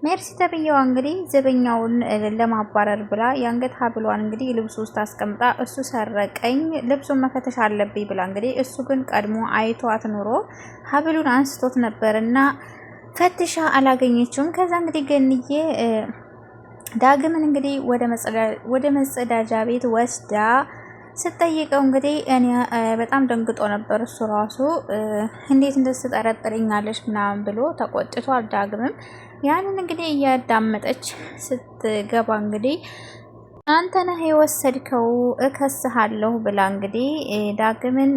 ሜርሲ ተብዬዋ እንግዲህ ዘበኛውን ለማባረር ብላ የአንገት ሀብሏን እንግዲህ ልብሱ ውስጥ አስቀምጣ እሱ ሰረቀኝ ልብሱን መፈተሽ አለብኝ ብላ እንግዲህ እሱ ግን ቀድሞ አይቷት ኑሮ ሀብሉን አንስቶት ነበርና ፈትሻ አላገኘችውም። ከዛ እንግዲህ ገንዬ ዳግምን እንግዲህ ወደ መጸዳጃ ቤት ወስዳ ስጠይቀው እንግዲህ እኔ በጣም ደንግጦ ነበር። እሱ ራሱ እንዴት እንደዚህ ትጠረጥሪኛለሽ ምናምን ብሎ ተቆጥቷል። ዳግምም ያንን እንግዲህ እያዳመጠች ስትገባ እንግዲህ አንተ ነህ የወሰድከው እከስሃለሁ ብላ እንግዲህ ዳግምን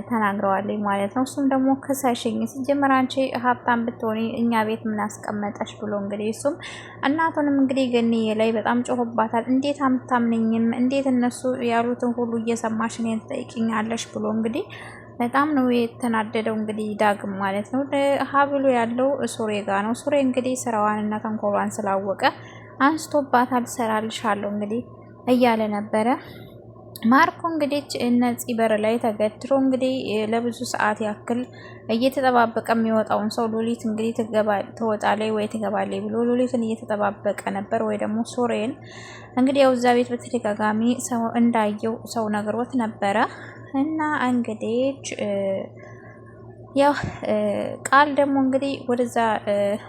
ተናግረዋለች ማለት ነው። እሱም ደግሞ ክሰሽኝ፣ ሲጀመር አንቺ ሀብታም ብትሆኒ እኛ ቤት ምን አስቀመጠሽ ብሎ እንግዲህ እሱም እናቱንም እንግዲህ ገንዬ ላይ በጣም ጮሆባታል። እንዴት አምታምነኝም፣ እንዴት እነሱ ያሉትን ሁሉ እየሰማሽ እኔን ትጠይቂኛለሽ ብሎ እንግዲህ በጣም ነው የተናደደው። እንግዲህ ዳግም ማለት ነው ሀብሉ ያለው ሱሬ ጋር ነው። ሱሬ እንግዲህ ስራዋን እና ተንኮሏን ስላወቀ አንስቶባታል። ሰራልሻለሁ እንግዲህ እያለ ነበረ። ማርኮ እንግዲህ እነዚህ በር ላይ ተገትሮ እንግዲህ ለብዙ ሰዓት ያክል እየተጠባበቀ የሚወጣውን ሰው ሉሊት እንግዲህ ትወጣለች ወይ ትገባለች ብሎ ሉሊትን እየተጠባበቀ ነበር። ወይ ደግሞ ሱሬን እንግዲህ ያው እዛ ቤት በተደጋጋሚ ሰው እንዳየው ሰው ነግሮት ነበረ እና እንግዲህ ያው ቃል ደግሞ እንግዲህ ወደዛ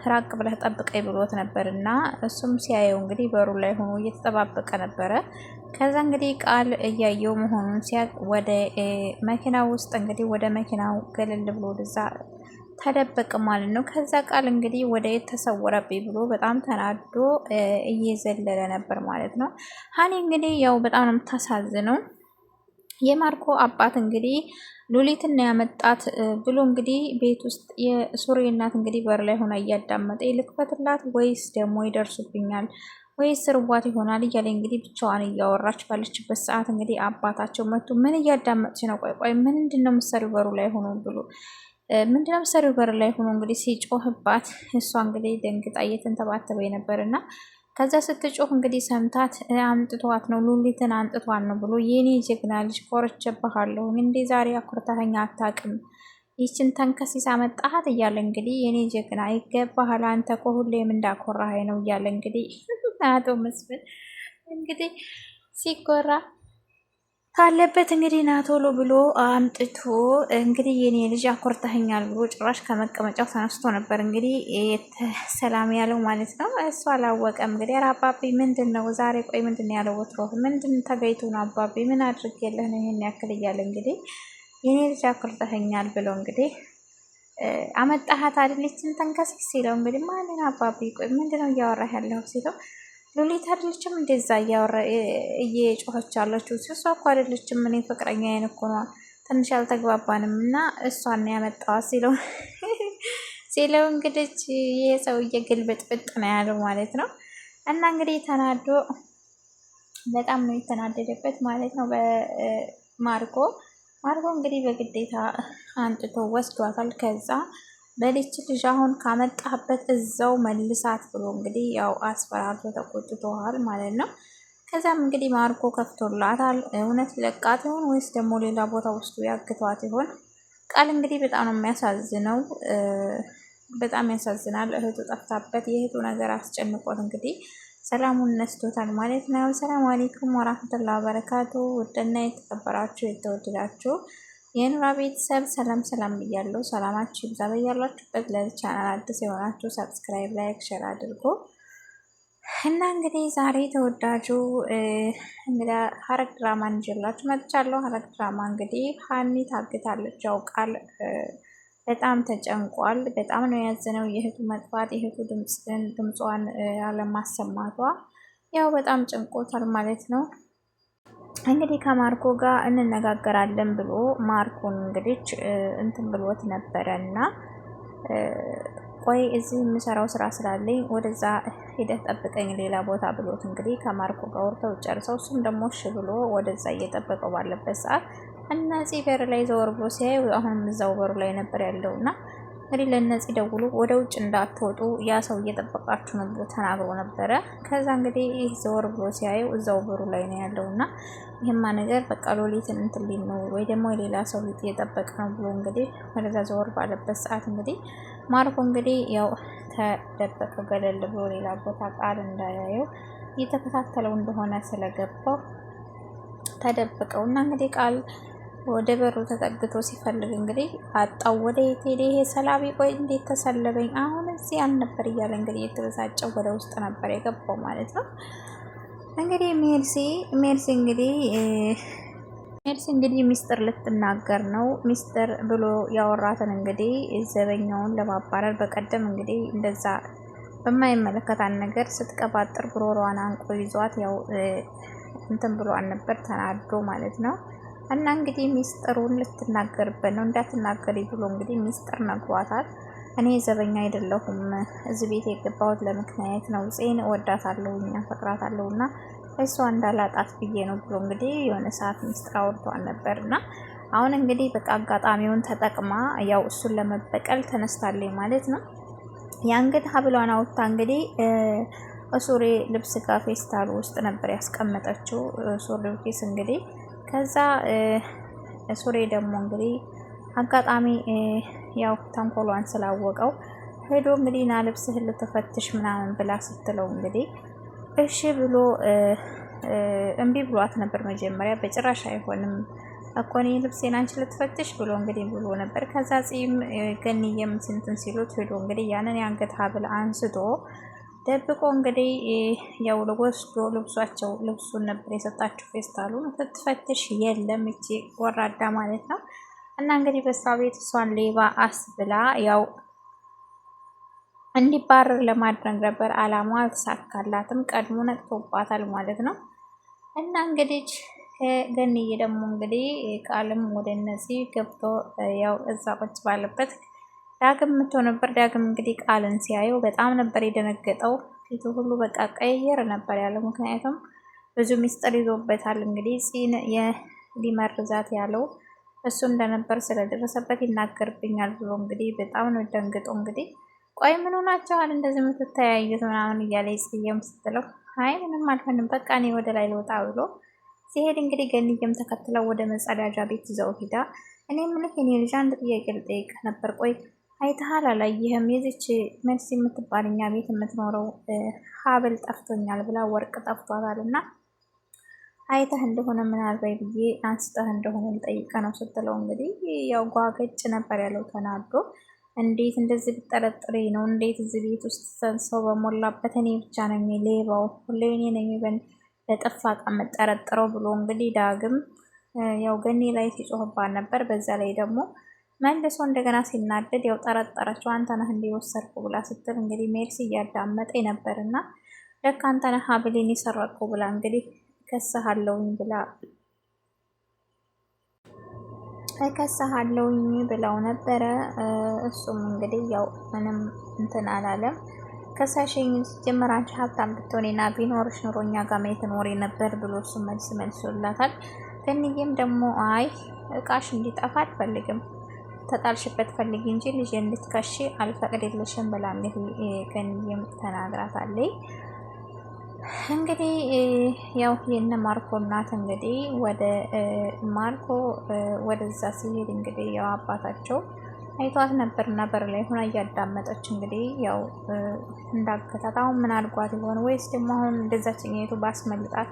ራቅ ብለህ ጠብቀኝ ብሎት ነበር እና እሱም ሲያየው እንግዲህ በሩ ላይ ሆኖ እየተጠባበቀ ነበረ። ከዛ እንግዲህ ቃል እያየው መሆኑን ሲያቅ ወደ መኪና ውስጥ እንግዲህ ወደ መኪናው ገለል ብሎ ወደዛ ተደበቅ ማለት ነው። ከዛ ቃል እንግዲህ ወደ የተሰወረብኝ ብሎ በጣም ተናዶ እየዘለለ ነበር ማለት ነው። ሀኒ እንግዲህ ያው በጣም ነው የምታሳዝነው። የማርኮ አባት እንግዲህ ሉሊትና ያመጣት ብሎ እንግዲህ ቤት ውስጥ የሱሬ እናት እንግዲህ በር ላይ ሆና እያዳመጠ ልክፈትላት ወይስ ደግሞ ይደርሱብኛል ወይስ ርቧት ይሆናል እያለ እንግዲህ ብቻዋን እያወራች ባለችበት ሰዓት እንግዲህ አባታቸው መጡ። ምን እያዳመጥሽ ነው? ቆይ ምንድን ነው የምትሰሪው በሩ ላይ ሆኖ ብሎ ምንድን ነው የምትሰሪው በር ላይ ሆኖ እንግዲህ ሲጮህባት እሷ እንግዲህ ደንግጣ እየተንተባተበ ነበርና ከዛ ስትጮህ እንግዲህ ሰምታት አምጥቷት ነው ሉሊትን አንጥቷት ነው ብሎ የኔ ጀግና ልጅ ኮርቼብሃለሁ እንዴ ዛሬ አኩርተኸኝ አታውቅም፣ ይችን ተንከሲስ አመጣሃት እያለ እንግዲህ የኔ ጀግና ይገባሃል፣ አንተ እኮ ሁሌም እንዳኮራኸኝ ነው እያለ እንግዲህ አቶ መስፍን እንግዲህ ሲኮራ ካለበት እንግዲህ ናቶሎ ብሎ አምጥቶ እንግዲህ የኔ ልጅ አኮርተኸኛል ብሎ ጭራሽ ከመቀመጫው ተነስቶ ነበር እንግዲህ ሰላም ያለው ማለት ነው። እሱ አላወቀም እንግዲህ ኧረ አባቤ ምንድን ነው ዛሬ? ቆይ ምንድን ነው ያለው? ወትሮ ምንድን ተገይቶ ነው አባቤ? ምን አድርጌልህ ነው ይሄን ያክል እያለ እንግዲህ የኔ ልጅ አኮርተኸኛል ብሎ እንግዲህ አመጣሃት አይደለችን ተንከሲስ ሲለው እንግዲህ ማንን አባቤ? ቆይ ምንድን ነው እያወራህ ያለው ሲለው ሉሊት አይደለችም እንደዛ እየጮኸች ያለችው? እሷ እኮ አይደለችም እኔ ፍቅረኛዬን እኮ ነው ትንሽ አልተግባባንም እና እሷን ነው ያመጣዋት ሲለው እንግዲህ ይሄ ሰውዬ ግልብጥብጥ ነው ያለው ማለት ነው። እና እንግዲህ ተናዶ በጣም ነው የተናደደበት ማለት ነው በማርኮ እንግዲህ በግዴታ አንጥቶ ወስዷታል። ከዛ በልጅ ልጅ አሁን ካመጣህበት እዛው መልሳት ብሎ እንግዲህ ያው አስፈራርቶ ተቆጥቶሃል ማለት ነው። ከዛም እንግዲህ ማርኮ ከፍቶላታል። እውነት ለቃት ይሆን ወይስ ደግሞ ሌላ ቦታ ውስጡ ያግቷት ይሆን? ቃል እንግዲህ በጣም ነው የሚያሳዝነው። በጣም ያሳዝናል። እህቱ ጠፍታበት የእህቱ ነገር አስጨንቆት እንግዲህ ሰላሙን ነስቶታል ማለት ነው። ሰላም አለይኩም ወራህመቱላሂ ወበረካቱ። ውድና የተከበራችሁ የተወደዳችሁ የኑራ ቤተሰብ ሰላም ብያለሁ። ሰላማችሁ ይብዛ በያላችሁበት። ለዚህ ቻናል አዲስ የሆናችሁ ሰብስክራይብ፣ ላይክ፣ ሼር አድርጎ እና እንግዲህ ዛሬ ተወዳጁ እንግዲህ ሐረግ ድራማ እንጀላችሁ መጥቻለሁ። ሐረግ ድራማ እንግዲህ ሀኒ ታግታለች። ያውቃል በጣም ተጨንቋል። በጣም ነው ያዘነው። የእህቱ መጥፋት የእህቱ ድምጿን አለማሰማቷ ያው በጣም ጨንቆታል ማለት ነው። እንግዲህ ከማርኮ ጋር እንነጋገራለን ብሎ ማርኮን እንግዲህ እንትን ብሎት ነበረ እና ቆይ እዚህ የምሰራው ስራ ስላለኝ ወደዛ ሄደህ ጠብቀኝ ሌላ ቦታ ብሎት እንግዲህ ከማርኮ ጋር ወርተው ጨርሰው እሱም ደግሞ እሺ ብሎ ወደዛ እየጠበቀው ባለበት ሰዓት እነዚህ በር ላይ ዘወር ብሎ ሲያዩ አሁንም እዛው በሩ ላይ ነበር ያለው እና እንግዲህ ለነዚህ ደውሎ ወደ ውጭ እንዳትወጡ ያ ሰው እየጠበቃችሁ ነው ብሎ ተናግሮ ነበረ። ከዛ እንግዲህ ይህ ዘወር ብሎ ሲያየው እዛው በሩ ላይ ነው ያለውና ይህማ ነገር በቃ ሎሊትን እንትን ሊል ነው ወይ ደግሞ የሌላ ሰው ሊጥ እየጠበቀ ነው ብሎ እንግዲህ ወደዛ ዘወር ባለበት ሰዓት እንግዲህ ማርኮ እንግዲህ ያው ተደበቀ ገለል ብሎ ሌላ ቦታ ቃል እንዳያየው እየተከታተለው እንደሆነ ስለገባው ተደብቀው እና እንግዲህ ቃል ወደ በሩ ተጠግቶ ሲፈልግ እንግዲህ አጣው። ወደ የት ሄደ ይሄ ሰላቢ? ቆይ እንዴት ተሰለበኝ? አሁን እዚህ አልነበር እያለ እንግዲህ የተበሳጨው ወደ ውስጥ ነበር የገባው ማለት ነው። እንግዲህ ሜርሲ እንግዲህ ሚስጥር ልትናገር ነው። ሚስጥር ብሎ ያወራትን እንግዲህ ዘበኛውን ለማባረር በቀደም እንግዲህ እንደዛ በማይመለከታን ነገር ስትቀባጥር ጉሮሯን አንቆ ይዟት ያው እንትን ብሎ አልነበር ተናዶ ማለት ነው። እና እንግዲህ ሚስጥሩን ልትናገርበት ነው። እንዳትናገሪ ብሎ እንግዲህ ሚስጥር ነግሯታል። እኔ ዘበኛ አይደለሁም እዚህ ቤት የገባሁት ለምክንያት ነው። ጽን እወዳታለሁ አፈቅራታለሁ እና እሷ እንዳላጣት ብዬ ነው ብሎ እንግዲህ የሆነ ሰዓት ሚስጥር አውርቷል ነበርና አሁን እንግዲህ በቃ አጋጣሚውን ተጠቅማ ያው እሱን ለመበቀል ተነስታለች ማለት ነው። የአንገት ሀብሏን አውጥታ እንግዲህ ሱሪ ልብስ ጋር ፌስታል ውስጥ ነበር ያስቀመጠችው። ሱሪ ኬስ እንግዲህ ከዛ ሱሪ ደግሞ እንግዲህ አጋጣሚ ያው ተንኮሏን ስላወቀው ሄዶ እንግዲህ ና ልብስህን ልትፈትሽ ምናምን ብላ ስትለው እንግዲህ እሺ ብሎ እምቢ ብሏት ነበር መጀመሪያ። በጭራሽ አይሆንም እኮ እኔ ልብሴን አንቺ ልትፈትሽ ብሎ እንግዲህ ብሎ ነበር። ከዛ ጺም ገንየም ስንትን ሲሉት ሄዶ እንግዲህ ያንን የአንገት ሀብል አንስቶ ደብቆ እንግዲህ ያው ወስዶ ልብሱን ነበር የሰጣችሁ ፌስታሉን ስትፈትሽ የለም እቺ ወራዳ ማለት ነው። እና እንግዲህ በሷ ቤት እሷን ሌባ አስብላ ያው እንዲባረር ለማድረግ ነበር አላማ። አልተሳካላትም። ቀድሞ ነቅቶባታል ማለት ነው። እና እንግዲህ ገንዬ ደግሞ እንግዲህ ቃልም ወደ እነዚህ ገብቶ ያው እዛ ቁጭ ባለበት ዳግም ምቶ ነበር። ዳግም እንግዲህ ቃልን ሲያየው በጣም ነበር የደነገጠው። ፊቱ ሁሉ በቃ ቀየር ነበር ያለው። ምክንያቱም ብዙ ሚስጥር ይዞበታል። እንግዲህ ፂን ሊመርዛት ያለው እሱ እንደነበር ስለደረሰበት ይናገርብኛል ብሎ እንግዲህ በጣም ነው ደንግጦ እንግዲህ ቆይ ምን ሆናችኋል እንደዚህ የምትተያዩት ምናምን እያለ ጽየም ስትለው አይ ምንም አልሆንም በቃ እኔ ወደ ላይ ልወጣ ብሎ ሲሄድ እንግዲህ ገንዬም ተከትለው ወደ መጸዳጃ ቤት ይዘው ሂዳ እኔ ምልክ የኔ ልጅ አንድ ጥያቄ ልጠይቅ ነበር። ቆይ አይተሃል አላየህም? የዚች መልስ የምትባል እኛ ቤት የምትኖረው ሀብል ጠፍቶኛል ብላ ወርቅ ጠፍቷታል እና አይተህ እንደሆነ ምናልባት ብዬ አንስተህ እንደሆነ ልጠይቀ ነው ስትለው እንግዲህ ያው ጓገጭ ነበር ያለው ተናዶ። እንዴት እንደዚህ ብጠረጥሬ ነው? እንዴት እዚህ ቤት ውስጥ ሰው በሞላበት እኔ ብቻ ነኝ ሌባው? ሁሌ እኔ ነኝ ለጠፋ ዕቃ የምጠረጥረው ብሎ እንግዲህ ዳግም ያው ገኒ ላይ ሲጮህባት ነበር። በዛ ላይ ደግሞ መልሶ እንደገና ሲናደድ ያው ጠረጠረችው። አንተ ነህ እንዲወሰድኩ ብላ ስትል እንግዲህ ሜርሲ እያዳመጠ ነበርና ለካ አንተ ነህ ሀብሌን የሰረቅኩ ብላ እንግዲህ ከሰሃለውኝ ብላው ነበረ። እሱም እንግዲህ ያው ምንም እንትን አላለም። ከሳሽኝ ጀመር አንቺ ሀብታም ብትሆኔና ቢኖርሽ ኑሮ እኛ ጋር ትኖሪ ነበር ብሎ እሱ መልሶላታል። ገንዬም ደግሞ አይ እቃሽ እንዲጠፋ አልፈልግም ተጣልሽበት ፈልጊ እንጂ ልጅ እንድትከሺ አልፈቅድልሽም ብላ እንግዲህ ገንዬም ተናግራታለች። እንግዲህ ያው የነ ማርኮ እናት እንግዲህ ወደ ማርኮ ወደዛ ሲሄድ እንግዲህ ያው አባታቸው አይቷት ነበርና በር ላይ ሆና እያዳመጠች እንግዲህ ያው እንዳገታት አሁን ምን አድርጓት ይሆን ወይስ ደግሞ አሁን እንደዛችኛይቱ ባስመልጣት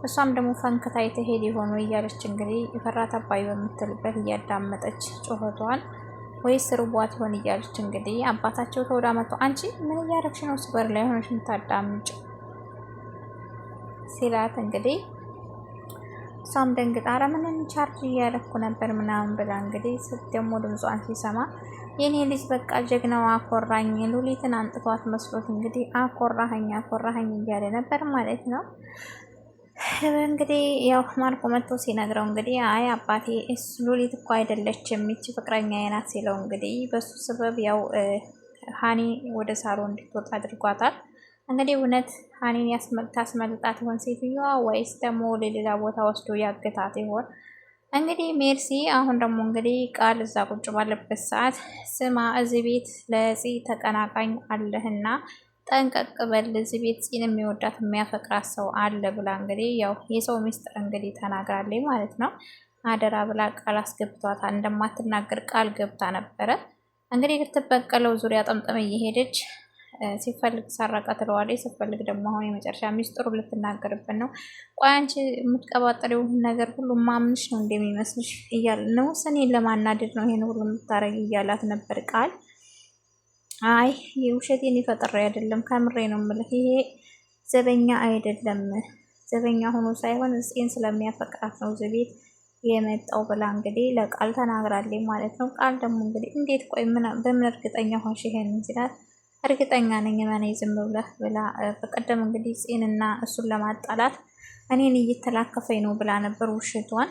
እሷም ደግሞ ፈንክታ የተሄድ ይሆን ወይ እያለች እንግዲህ የፈራት አባይ በምትልበት እያዳመጠች ጮኸቷን ወይስ ርቧት ይሆን እያለች እንግዲህ አባታቸው ተወዳ መጥቶ አንቺ ምን እያደረግሽ ነው በር ላይ ሆነሽ የምታዳምጭ ሲላት እንግዲህ እሷም ደንግጣ ኧረ ምንም ቻርጅ እያደረኩ ነበር ምናምን ብላ እንግዲህ ደግሞ ድምጿን ሲሰማ የኔ ልጅ በቃ ጀግናው አኮራኝ ሉሊትን አንጥቷት መስሎት እንግዲህ አኮራኸኝ እያለ ነበር ማለት ነው። እንግዲህ ያው ማርኮ መጥቶ ሲነግረው እንግዲህ አይ አባቴ ሉሊት እኮ አይደለችም ይቺ ፍቅረኛ ናት ሲለው እንግዲህ በሱ ሰበብ ያው ሀኒ ወደ ሳሎን እንድትወጣ አድርጓታል። እንግዲህ እውነት ሀኒን ታስመልጣት ይሆን ሴትዮዋ ወይስ ደግሞ ሌላ ቦታ ወስዶ ያገታት ይሆን? እንግዲህ ሜርሲ አሁን ደግሞ እንግዲህ ቃል እዛ ቁጭ ባለበት ሰዓት ስማ እዚህ ቤት ለፂ ተቀናቃኝ አለህና ጠንቀቅ በል፣ እዚህ ቤት ፂን የሚወዳት የሚያፈቅራት ሰው አለ ብላ እንግዲህ ያው የሰው ሚስጥር እንግዲህ ተናግራለች ማለት ነው። አደራ ብላ ቃል አስገብቷታል። እንደማትናገር ቃል ገብታ ነበረ። እንግዲህ ልትበቀለው ዙሪያ ጠምጥም እየሄደች ሲፈልግ ሰረቀ ትለዋለች። ሲፈልግ ደግሞ አሁን የመጨረሻ ሚስጥሩ ልትናገርበት ነው። ቆይ አንቺ የምትቀባጠሪው ነገር ሁሉ ማምንሽ ነው እንደሚመስልሽ እያለ ነው። እኔን ለማናደድ ነው ይሄን ሁሉ የምታረጊ እያላት ነበር ቃል። አይ የውሸቴን ይፈጥሬ አይደለም ከምሬ ነው የምልህ፣ ይሄ ዘበኛ አይደለም፣ ዘበኛ ሆኖ ሳይሆን እጽን ስለሚያፈቅራት ነው እዚህ ቤት የመጣው ብላ እንግዲህ ለቃል ተናግራለች ማለት ነው። ቃል ደግሞ እንግዲህ እንዴት ቆይ በምን እርግጠኛ ሆንሽ ይሄንን ሲላት እርግጠኛ ነኝ ማን ዝም ብለህ ብላ በቀደም እንግዲህ ጽንና እሱን ለማጣላት እኔን እየተላከፈኝ ነው ብላ ነበር ውሸቷን።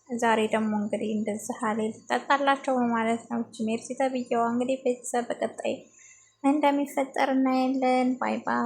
ዛሬ ደግሞ እንግዲህ እንደዚህ ሀሌ ልትጠጣላቸው ማለት ነው። ሜርሲ ተብዬዋ እንግዲህ ቤተሰብ በቀጣይ እንደሚፈጠር እናያለን። ባይ ባይ።